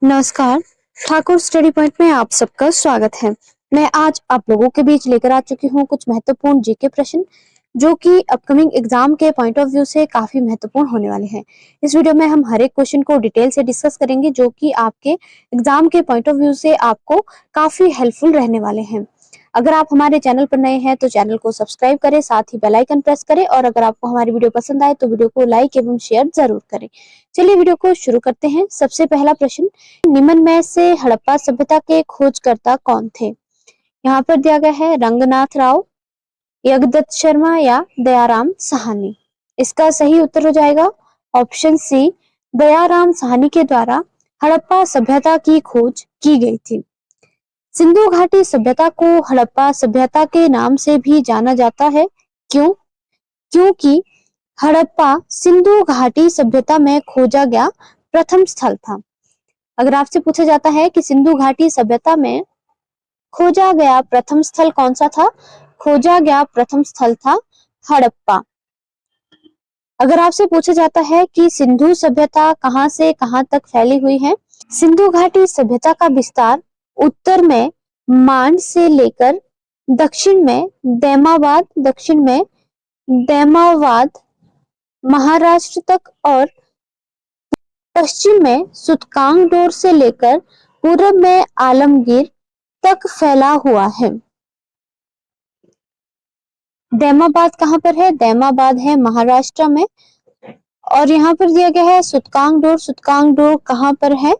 नमस्कार। Thakur study point में आप सबका स्वागत है। मैं आज आप लोगों के बीच लेकर आ चुकी हूँ कुछ महत्वपूर्ण जीके प्रश्न जो कि अपकमिंग एग्जाम के पॉइंट ऑफ व्यू से काफी महत्वपूर्ण होने वाले हैं। इस वीडियो में हम हर एक क्वेश्चन को डिटेल से डिस्कस करेंगे जो कि आपके एग्जाम के पॉइंट ऑफ व्यू से आपको काफी हेल्पफुल रहने वाले हैं। अगर आप हमारे चैनल पर नए हैं तो चैनल को सब्सक्राइब करें, साथ ही बेल आइकन प्रेस करें और अगर आपको हमारी वीडियो पसंद आए तो वीडियो को लाइक एवं शेयर जरूर करें। चलिए वीडियो को शुरू करते हैं। सबसे पहला प्रश्न, निम्न में से हड़प्पा सभ्यता के खोजकर्ता कौन थे? यहाँ पर दिया गया है रंगनाथ राव, यज्ञदत्त शर्मा या दयाराम साहनी। इसका सही उत्तर हो जाएगा ऑप्शन सी, दयाराम साहनी के द्वारा हड़प्पा सभ्यता की खोज की गई थी। सिंधु घाटी सभ्यता को हड़प्पा सभ्यता के नाम से भी जाना जाता है। क्यों? क्योंकि हड़प्पा सिंधु घाटी सभ्यता में खोजा गया प्रथम स्थल था। अगर आपसे पूछा जाता है कि सिंधु घाटी सभ्यता में खोजा गया प्रथम स्थल कौन सा था? खोजा गया प्रथम स्थल था हड़प्पा। अगर आपसे पूछा जाता है कि सिंधु सभ्यता कहां से कहां तक फैली हुई है? सिंधु घाटी सभ्यता का विस्तार उत्तर में मांड से लेकर दक्षिण में दैमावाद महाराष्ट्र तक और पश्चिम में सुतकांगडोर से लेकर पूर्व में आलमगीर तक फैला हुआ है। दैमाबाद कहाँ पर है? दैमाबाद है महाराष्ट्र में। और यहाँ पर दिया गया है सुतकांगडोर। सुतकांगडोर कहाँ पर है?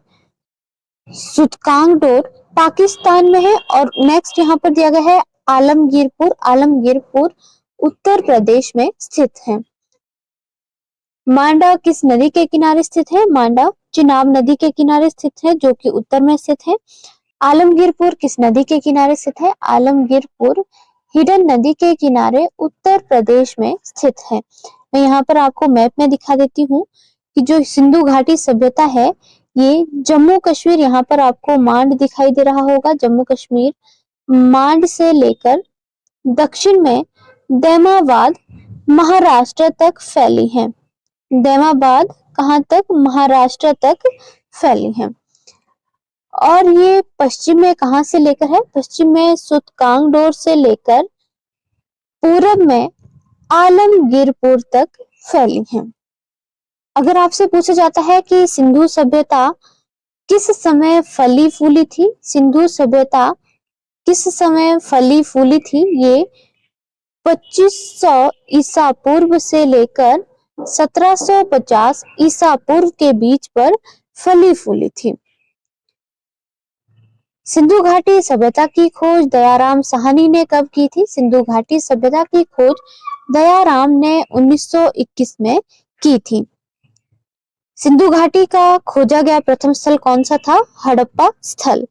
सुतकांगडोर पाकिस्तान में है। और नेक्स्ट यहाँ पर दिया गया है आलमगीरपुर। आलमगीरपुर उत्तर प्रदेश में स्थित है। मांडा किस नदी के किनारे स्थित है? मांडा चिनाब नदी के किनारे स्थित है जो कि उत्तर में स्थित है। आलमगीरपुर किस नदी के किनारे स्थित है? आलमगीरपुर हिडन नदी के किनारे उत्तर प्रदेश में स्थित है। मैं यहाँ पर आपको मैप में दिखा देती हूँ कि जो सिंधु घाटी सभ्यता है ये जम्मू कश्मीर, यहाँ पर आपको मांड दिखाई दे रहा होगा। जम्मू कश्मीर मांड से लेकर दक्षिण में दैमाबाद महाराष्ट्र तक फैली है। दैमाबाद कहाँ तक? महाराष्ट्र तक फैली है। और ये पश्चिम में कहां से लेकर है? पश्चिम में सुतकांगडोर से लेकर पूरब में आलमगीरपुर तक फैली है। अगर आपसे पूछा जाता है कि सिंधु सभ्यता किस समय फली फूली थी? सिंधु सभ्यता किस समय फली फूली थी? ये 2500 ईसा पूर्व से लेकर 1750 ईसा पूर्व के बीच पर फली फूली थी। सिंधु घाटी सभ्यता की खोज दयाराम साहनी ने कब की थी? सिंधु घाटी सभ्यता की खोज दयाराम ने 1921 में की थी। सिंधु घाटी का खोजा गया प्रथम स्थल कौन सा था? हड़प्पा स्थल।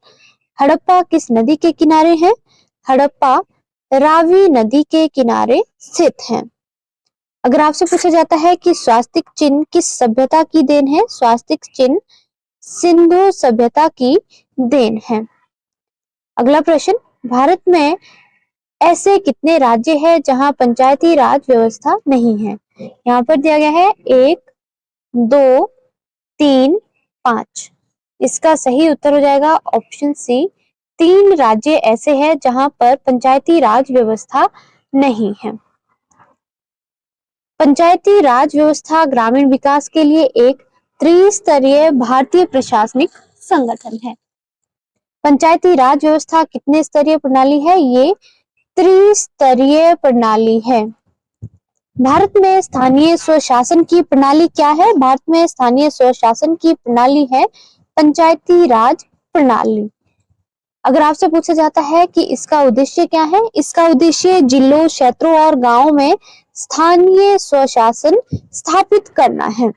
हड़प्पा किस नदी के किनारे है? हड़प्पा रावी नदी के किनारे स्थित है। अगर आपसे पूछा जाता है कि स्वास्तिक चिन्ह किस सभ्यता की देन है? स्वास्तिक चिन्ह सिंधु सभ्यता की देन है। अगला प्रश्न, भारत में ऐसे कितने राज्य हैं जहां पंचायती राज व्यवस्था नहीं है? यहाँ पर दिया गया है 1, 2, 3, 5। इसका सही उत्तर हो जाएगा ऑप्शन सी, 3 राज्य ऐसे हैं जहां पर पंचायती राज व्यवस्था नहीं है। पंचायती राज व्यवस्था ग्रामीण विकास के लिए एक त्रिस्तरीय भारतीय प्रशासनिक संगठन है। पंचायती राज व्यवस्था कितने स्तरीय प्रणाली है? ये त्रिस्तरीय प्रणाली है। भारत में स्थानीय स्वशासन की प्रणाली क्या है? भारत में स्थानीय स्वशासन की प्रणाली है पंचायती राज प्रणाली। अगर आपसे पूछा जाता है कि इसका उद्देश्य क्या है? इसका उद्देश्य जिलों, क्षेत्रों और गांवों में स्थानीय स्वशासन स्थापित करना है।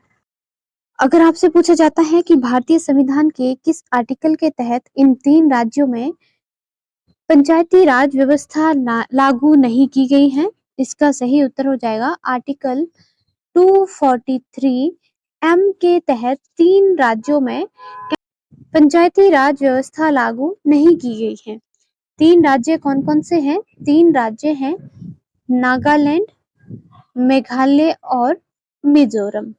अगर आपसे पूछा जाता है कि भारतीय संविधान के किस आर्टिकल के तहत इन 3 राज्यों में पंचायती राज व्यवस्था लागू नहीं की गई है? इसका सही उत्तर हो जाएगा आर्टिकल 243 एम के तहत 3 राज्यों में पंचायती राज व्यवस्था लागू नहीं की गई है। 3 राज्य कौन कौन से हैं? 3 राज्य हैं नागालैंड, मेघालय और मिजोरम।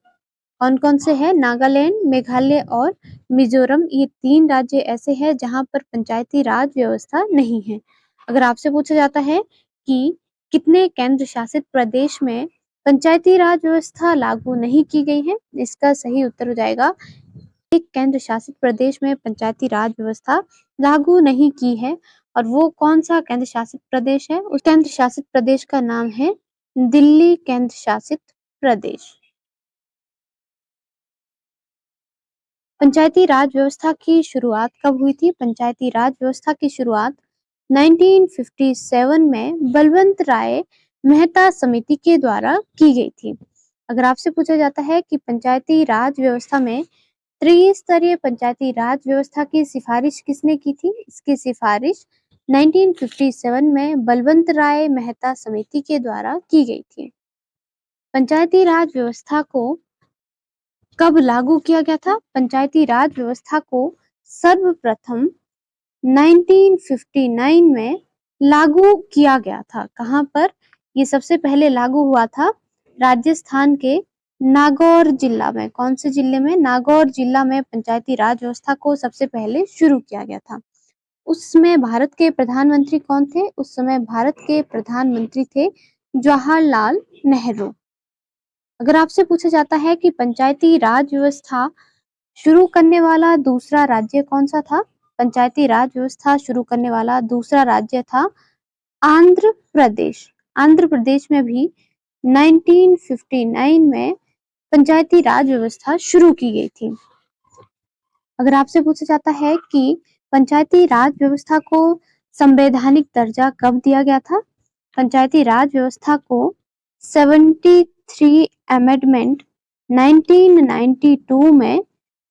कौन कौन से हैं? नागालैंड, मेघालय और मिजोरम, ये 3 राज्य ऐसे हैं जहां पर पंचायती राज व्यवस्था नहीं है। अगर आपसे पूछा जाता है कि कितने केंद्र शासित प्रदेश में पंचायती राज व्यवस्था लागू नहीं की गई है, इसका सही उत्तर हो जाएगा एक केंद्र शासित प्रदेश में पंचायती राज व्यवस्था लागू नहीं की है। और वो कौन सा केंद्र शासित प्रदेश है? उस केंद्र शासित प्रदेश का नाम है दिल्ली केंद्र शासित प्रदेश। पंचायती राज व्यवस्था की शुरुआत कब हुई थी? पंचायती राज व्यवस्था की शुरुआत 1957 में बलवंत राय मेहता समिति के द्वारा की गई थी। अगर आपसे पूछा जाता है कि पंचायती राज व्यवस्था में त्रिस्तरीय पंचायती राज व्यवस्था की सिफारिश किसने की थी? इसकी सिफारिश 1957 में बलवंत राय मेहता समिति के द्वारा की गई थी। पंचायती राज व्यवस्था को कब लागू किया गया था? पंचायती राज व्यवस्था को सर्वप्रथम 1959 में लागू किया गया था। कहाँ पर? ये सबसे पहले लागू हुआ था राजस्थान के नागौर जिला में। कौन से जिले में? नागौर जिला में पंचायती राज व्यवस्था को सबसे पहले शुरू किया गया था। उस समय भारत के प्रधानमंत्री कौन थे? उस समय भारत के प्रधानमंत्री थे जवाहरलाल नेहरू। अगर आपसे पूछा जाता है कि पंचायती राज व्यवस्था शुरू करने वाला दूसरा राज्य कौन सा था? पंचायती राज व्यवस्था शुरू करने वाला दूसरा राज्य था आंध्र प्रदेश। आंध्र प्रदेश में भी 1959 में पंचायती राज व्यवस्था शुरू की गई थी। अगर आपसे पूछा जाता है कि पंचायती राज व्यवस्था को संवैधानिक दर्जा कब दिया गया था? पंचायती राज व्यवस्था को 73 अमेंडमेंट 1992 में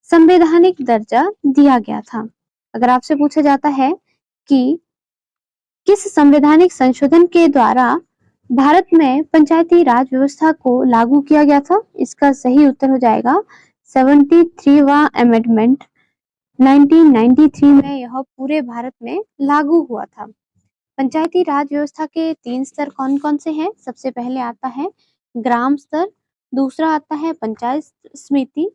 संवैधानिक दर्जा दिया गया था। अगर आपसे पूछा जाता है कि किस संवैधानिक संशोधन के द्वारा भारत में पंचायती राज व्यवस्था को लागू किया गया था? इसका सही उत्तर हो जाएगा 73वां अमेंडमेंट 1993 में यह पूरे भारत में लागू हुआ था। पंचायती राज व्यवस्था के 3 स्तर कौन कौन से हैं? सबसे पहले आता है ग्राम स्तर, दूसरा आता है पंचायत समिति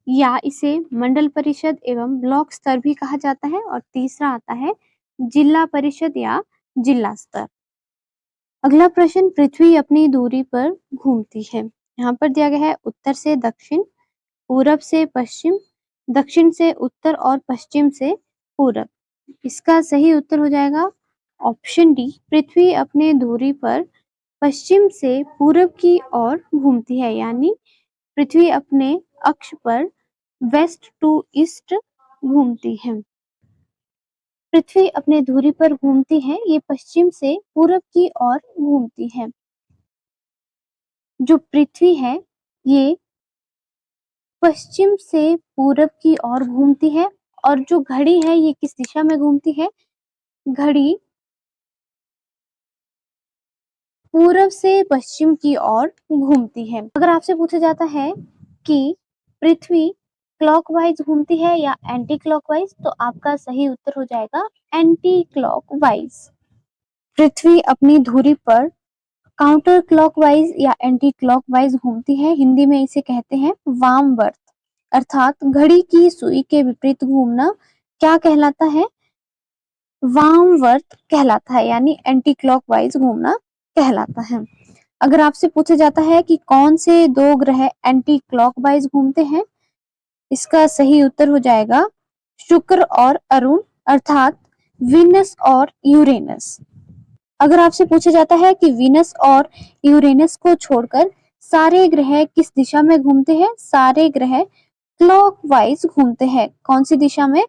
या इसे मंडल परिषद एवं ब्लॉक स्तर भी कहा जाता है, और तीसरा आता है जिला परिषद या जिला स्तर। अगला प्रश्न, पृथ्वी अपनी दूरी पर घूमती है। यहाँ पर दिया गया है उत्तर से दक्षिण, पूरब से पश्चिम, दक्षिण से उत्तर और पश्चिम से पूरब। इसका सही उत्तर हो जाएगा ऑप्शन डी, पृथ्वी अपने दूरी पर पश्चिम से पूरब की ओर घूमती है, यानी पृथ्वी अपने अक्ष पर वेस्ट टू ईस्ट घूमती है। पृथ्वी अपने धुरी पर घूमती है, ये पश्चिम से पूरब की ओर घूमती है। जो पृथ्वी है ये पश्चिम से पूरब की ओर घूमती है, और जो घड़ी है ये किस दिशा में घूमती है? घड़ी पूरब से पश्चिम की ओर घूमती है। अगर आपसे पूछा जाता है कि पृथ्वी क्लॉकवाइज घूमती है या एंटी क्लॉकवाइज, तो आपका सही उत्तर हो जाएगा एंटी क्लॉकवाइज। पृथ्वी अपनी धुरी पर काउंटर क्लॉकवाइज या एंटी क्लॉकवाइज घूमती है। हिंदी में इसे कहते हैं वामवर्त, अर्थात घड़ी की सुई के विपरीत घूमना क्या कहलाता है? वामवर्त कहलाता है, यानी एंटी क्लॉकवाइज घूमना कहलाता है। अगर आपसे पूछा जाता है कि कौन से 2 ग्रह एंटी क्लॉकवाइज घूमते हैं, इसका सही उत्तर हो जाएगा शुक्र और अरुण, अर्थात वीनस और यूरेनस। अगर आपसे पूछा जाता है कि वीनस और यूरेनस को छोड़कर सारे ग्रह किस दिशा में घूमते हैं? सारे ग्रह क्लॉकवाइज घूमते हैं। कौन सी दिशा में?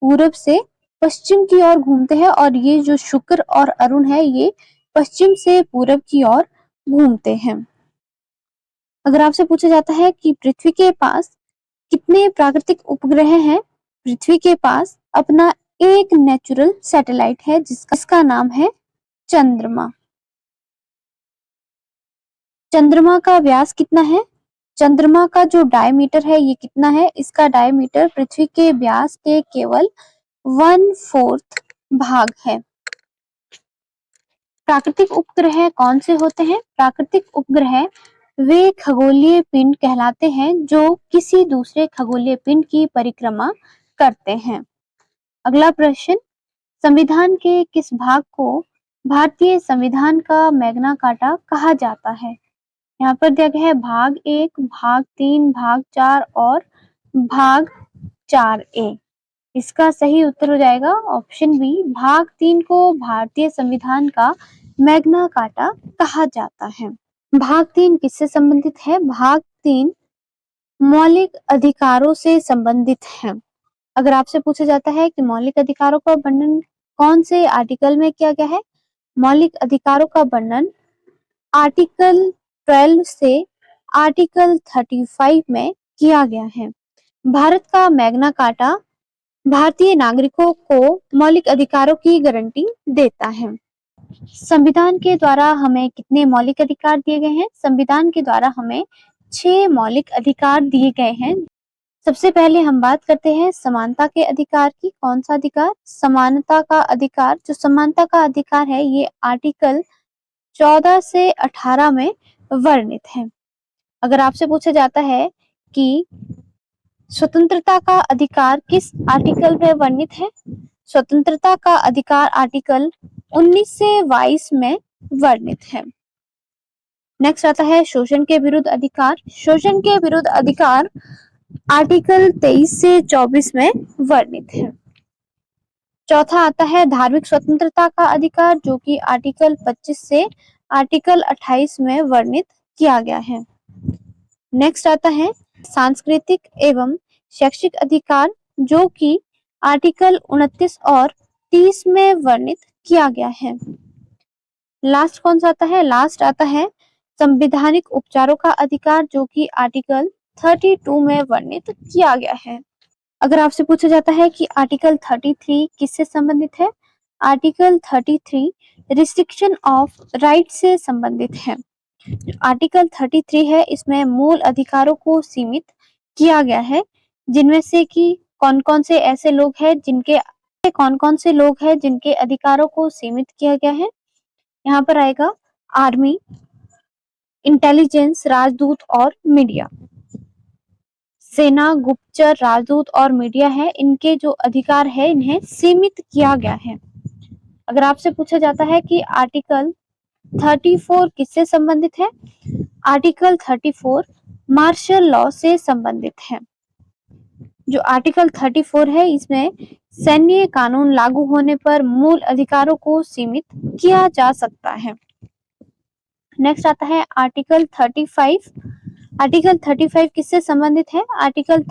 पूरब से पश्चिम की ओर घूमते हैं, और ये जो शुक्र और अरुण है ये पश्चिम से पूरब की ओर घूमते हैं। अगर आपसे पूछा जाता है कि पृथ्वी के पास कितने प्राकृतिक उपग्रह हैं? पृथ्वी के पास अपना एक नेचुरल सैटेलाइट है जिसका नाम है चंद्रमा। चंद्रमा का व्यास कितना है? चंद्रमा का जो डायमीटर है ये कितना है? इसका डायमीटर पृथ्वी के व्यास के केवल 1/4 भाग है। प्राकृतिक उपग्रह कौन से होते हैं? प्राकृतिक उपग्रह वे खगोलीय पिंड कहलाते हैं जो किसी दूसरे खगोलीय पिंड की परिक्रमा करते हैं। अगला प्रश्न, संविधान के किस भाग को भारतीय संविधान का मैग्ना कार्टा कहा जाता है? यहाँ पर दिया गया है भाग 1, भाग 3, भाग 4 और भाग 4A। इसका सही उत्तर हो जाएगा ऑप्शन बी, भाग 3 को भारतीय संविधान का मैग्ना कार्टा कहा जाता है। भाग 3 किससे संबंधित है? भाग 3 मौलिक अधिकारों से संबंधित है। अगर आपसे पूछा जाता है कि मौलिक अधिकारों का वर्णन कौन से आर्टिकल में किया गया है? मौलिक अधिकारों का वर्णन आर्टिकल 12 से आर्टिकल 35 में किया गया है। भारत का मैग्ना कार्टा भारतीय नागरिकों को मौलिक अधिकारों की गारंटी देता है। संविधान के द्वारा हमें कितने मौलिक अधिकार दिए गए हैं? संविधान के द्वारा हमें 6 मौलिक अधिकार दिए गए हैं। सबसे पहले हम बात करते हैं समानता के अधिकार की। कौन सा अधिकार? समानता का अधिकार। जो समानता का अधिकार है ये आर्टिकल 14 से 18 में वर्णित है। अगर आपसे पूछा जाता है कि स्वतंत्रता का अधिकार किस आर्टिकल में वर्णित है? स्वतंत्रता का अधिकार आर्टिकल 19 से 22 में वर्णित है। नेक्स्ट आता है शोषण के विरुद्ध अधिकार। शोषण के विरुद्ध अधिकार आर्टिकल 23 से 24 में वर्णित है। चौथा आता है धार्मिक स्वतंत्रता का अधिकार, जो कि आर्टिकल 25 से आर्टिकल 28 में वर्णित किया गया है। नेक्स्ट आता है सांस्कृतिक एवं शैक्षिक अधिकार, जो कि आर्टिकल 29 और 30 में वर्णित किया गया है। लास्ट कौन सा आता है? लास्ट आता है संवैधानिक उपचारों का अधिकार, जो कि आर्टिकल 32 में वर्णित किया गया है। अगर आपसे पूछा जाता है कि आर्टिकल 33 किससे संबंधित है? आर्टिकल 33 रिस्ट्रिक्शन ऑफ राइट से संबंधित है। आर्टिकल 33 है इसमें मूल अधिकारों को सीमित किया गया है, जिनमें से कि कौन कौन से ऐसे लोग हैं जिनके अधिकारों को सीमित किया गया है। यहाँ पर आएगा आर्मी, इंटेलिजेंस, राजदूत और मीडिया। सेना, गुप्तचर, राजदूत और मीडिया है, इनके जो अधिकार है इन्हें सीमित किया गया है। अगर आपसे पूछा जाता है कि आर्टिकल 34 किससे संबंधित है? आर्टिकल 34 मार्शल लॉ से संबंधित है। जो आर्टिकल 34 है इसमें सैन्य कानून लागू होने पर मूल अधिकारों को सीमित किया जा सकता है। नेक्स्ट आता है आर्टिकल 35। आर्टिकल 35 किससे संबंधित है? आर्टिकल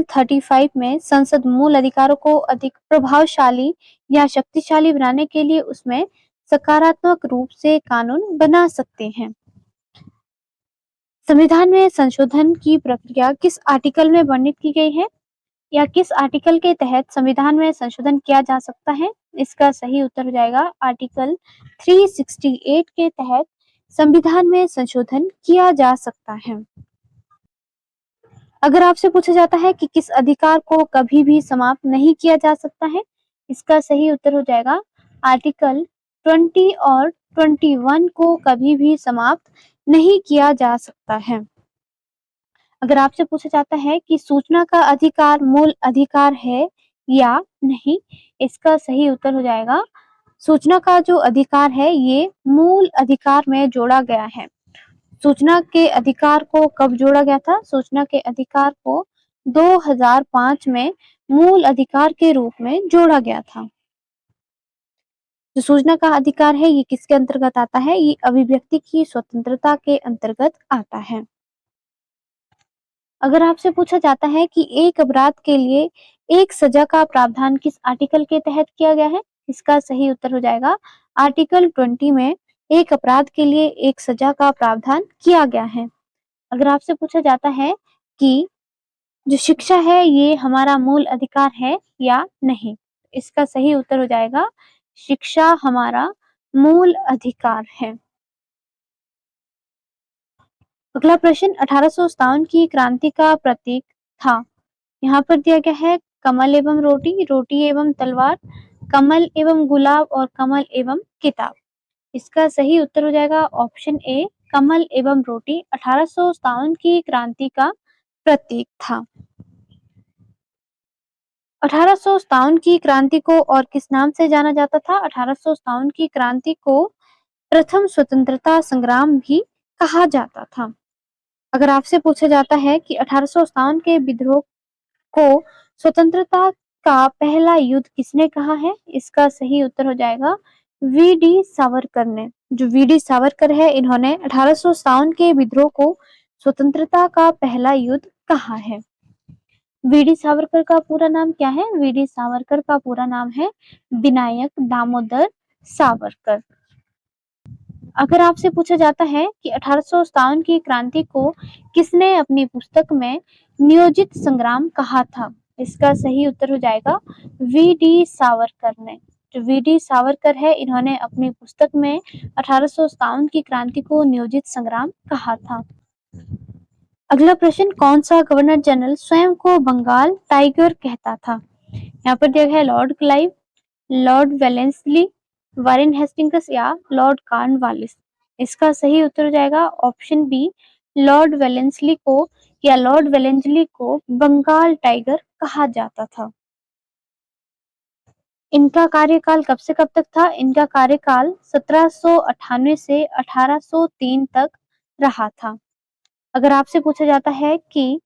35 में संसद मूल अधिकारों को अधिक प्रभावशाली या शक्तिशाली बनाने के लिए उसमें सकारात्मक रूप से कानून बना सकते हैं। संविधान में संशोधन की प्रक्रिया किस आर्टिकल में वर्णित की गई है, या किस आर्टिकल के तहत संविधान में संशोधन किया जा सकता है? इसका सही उत्तर हो जाएगा आर्टिकल 368 के तहत संविधान में संशोधन किया जा सकता है। अगर आपसे पूछा जाता है कि किस अधिकार को कभी भी समाप्त नहीं किया जा सकता है, इसका सही उत्तर हो जाएगा आर्टिकल 20 और 21 को कभी भी समाप्त नहीं किया जा सकता है। अगर आपसे पूछा जाता है कि सूचना का अधिकार मूल अधिकार है या नहीं, इसका सही उत्तर हो जाएगा सूचना का जो अधिकार है ये मूल अधिकार में जोड़ा गया है। सूचना के अधिकार को कब जोड़ा गया था? सूचना के अधिकार को 2005 में मूल अधिकार के रूप में जोड़ा गया था। जो सूचना का अधिकार है ये किसके अंतर्गत आता है? ये अभिव्यक्ति की स्वतंत्रता के अंतर्गत आता है। अगर आपसे पूछा जाता है कि एक अपराध के लिए एक सजा का प्रावधान किस आर्टिकल के तहत किया गया है, इसका सही उत्तर हो जाएगा आर्टिकल 20 में एक अपराध के लिए एक सजा का प्रावधान किया गया है। अगर आपसे पूछा जाता है कि जो शिक्षा है ये हमारा मूल अधिकार है या नहीं, इसका सही उत्तर हो जाएगा शिक्षा हमारा मूल अधिकार है। अगला प्रश्न, 1857 की क्रांति का प्रतीक था। यहाँ पर दिया गया है कमल एवं रोटी, रोटी एवं तलवार, कमल एवं गुलाब और कमल एवं किताब। इसका सही उत्तर हो जाएगा ऑप्शन ए, कमल एवं रोटी 1857 की क्रांति का प्रतीक था। 1857 की क्रांति को और किस नाम से जाना जाता था? 1857 की क्रांति को प्रथम स्वतंत्रता संग्राम भी कहा जाता था। अगर आपसे पूछा जाता है कि 1857 के विद्रोह को स्वतंत्रता का पहला युद्ध किसने कहा है? इसका सही उत्तर हो जाएगा वी.डी. सावरकर ने। जो वी.डी. सावरकर है, इन्होंने 1857 के विद्रोह को स्वतंत्रता का पहला युद्ध कहा है। वी.डी. सावरकर का पूरा नाम क्या है? वी.डी. सावरकर का पूरा नाम है विनायक दामोदर सावरकर। अगर आपसे पूछा जाता है कि 1857 की क्रांति को किसने अपनी पुस्तक में नियोजित संग्राम कहा था? इसका सही उत्तर हो जाएगा वी.डी. सावरकर ने। जो वी.डी. सावरकर है, इन्होंने अपनी पुस्तक में 1857 की क्रांति को नियोजित संग्राम कहा था। अगला प्रश्न, कौन सा गवर्नर जनरल स्वयं को बंगाल टाइगर कहता था? यहाँ पर दिया है Lord Clive, Lord Wellesley, Warren Hastings या लॉर्ड कॉर्नवालिस। इसका सही उत्तर हो जाएगा ऑप्शन बी, लॉर्ड वेलेंसली को या लॉर्ड वेलेंसली को बंगाल टाइगर कहा जाता था। इनका कार्यकाल कब से कब तक था? इनका कार्यकाल 1798 से 1803 तक रहा था। अगर आपसे पूछा जाता है कि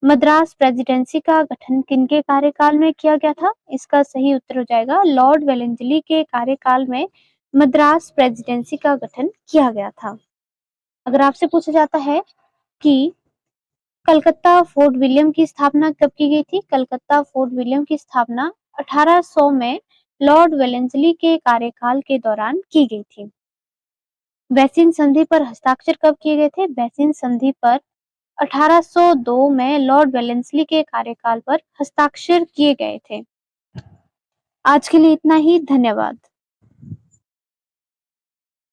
मद्रास प्रेसिडेंसी का गठन किनके कार्यकाल में किया गया था? इसका सही उत्तर हो जाएगा लॉर्ड वेलेंसली के कार्यकाल में मद्रास प्रेसिडेंसी का गठन किया गया था। अगर आपसे पूछा जाता है कि कलकत्ता फोर्ट विलियम की स्थापना कब की गई थी? कलकत्ता फोर्ट विलियम की स्थापना 1800 में लॉर्ड वेलेंसली के कार्यकाल के दौरान की गई थी। बैसिन संधि पर हस्ताक्षर कब किए गए थे? बैसिन संधि पर 1802 में लॉर्ड वेलेंसली के कार्यकाल पर हस्ताक्षर किए गए थे। आज के लिए इतना ही, धन्यवाद।